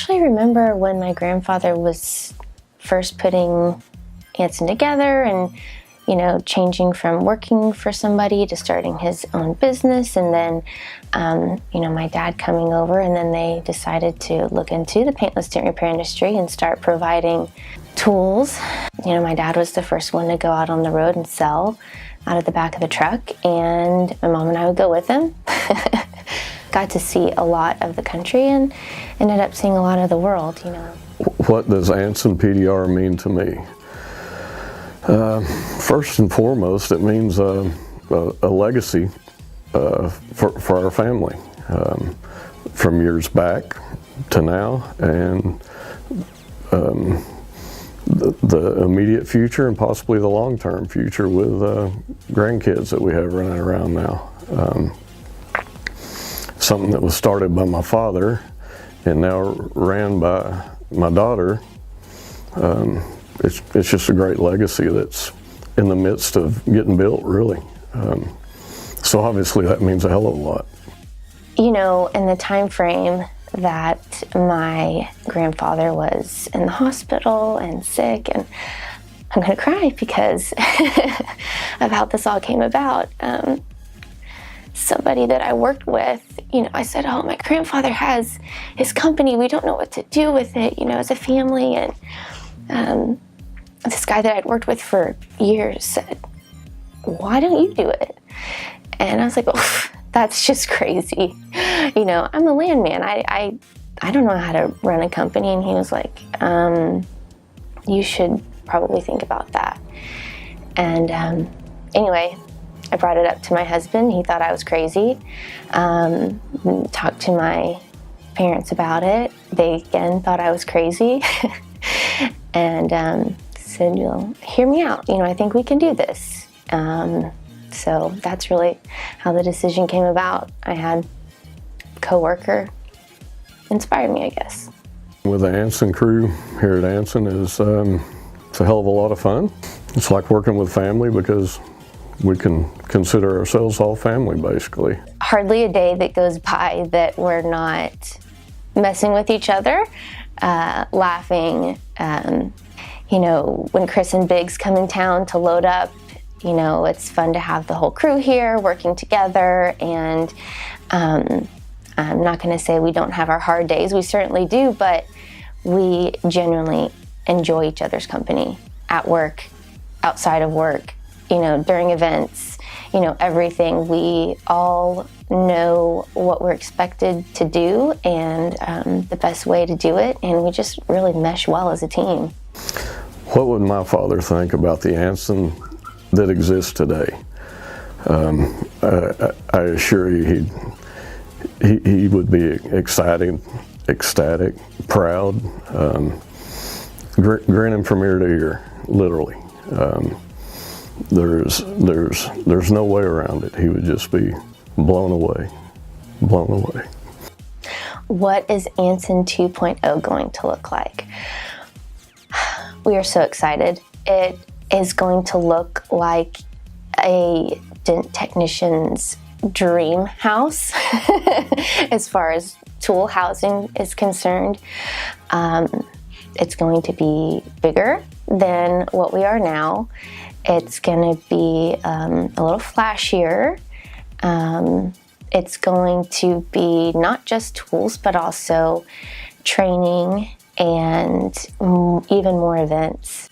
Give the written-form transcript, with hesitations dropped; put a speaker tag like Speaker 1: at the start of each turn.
Speaker 1: actually remember when my grandfather was first putting Anson together and, changing from working for somebody to starting his own business. And then, my dad coming over, and then they decided to look into the paintless tint repair industry and start providing tools. My dad was the first one to go out on the road and sell out of the back of the truck, and my mom and I would go with him. Got to see a lot of the country and ended up seeing a lot of the world,
Speaker 2: What does Anson PDR mean to me? First and foremost, it means a legacy for our family, from years back to now, and the immediate future and possibly the long-term future with grandkids that we have running around now. Something that was started by my father and now ran by my daughter. It's just a great legacy that's in the midst of getting built, really. So obviously that means a hell of a lot.
Speaker 1: In the time frame that my grandfather was in the hospital and sick, and I'm going to cry because of how this all came about. Somebody that I worked with, I said, oh, my grandfather has his company. We don't know what to do with it, as a family. And this guy that I'd worked with for years said, why don't you do it? And I was like, oh, that's just crazy. I'm a landman. I don't know how to run a company. And he was like, you should probably think about that. And anyway, I brought it up to my husband. He thought I was crazy. Talked to my parents about it. They again thought I was crazy. And said, hear me out. I think we can do this. So that's really how the decision came about. I had a coworker inspired me, I guess.
Speaker 2: With the Anson crew here at Anson it's a hell of a lot of fun. It's like working with family because we can consider ourselves all family, basically.
Speaker 1: Hardly a day that goes by that we're not messing with each other, laughing. When Chris and Biggs come in town to load up, it's fun to have the whole crew here working together. And I'm not going to say we don't have our hard days. We certainly do, but we genuinely enjoy each other's company at work, outside of work, during events, everything. We all know what we're expected to do and the best way to do it, and we just really mesh well as a team.
Speaker 2: What would my father think about the Anson that exists today? I assure you he would be excited, ecstatic, proud, grinning from ear to ear, literally. There's no way around it. He would just be blown away.
Speaker 1: What is Anson 2.0 going to look like? We are so excited. It is going to look like a dent technician's dream house as far as tool housing is concerned. It's going to be bigger than what we are now. It's going to be a little flashier. It's going to be not just tools, but also training and even more events.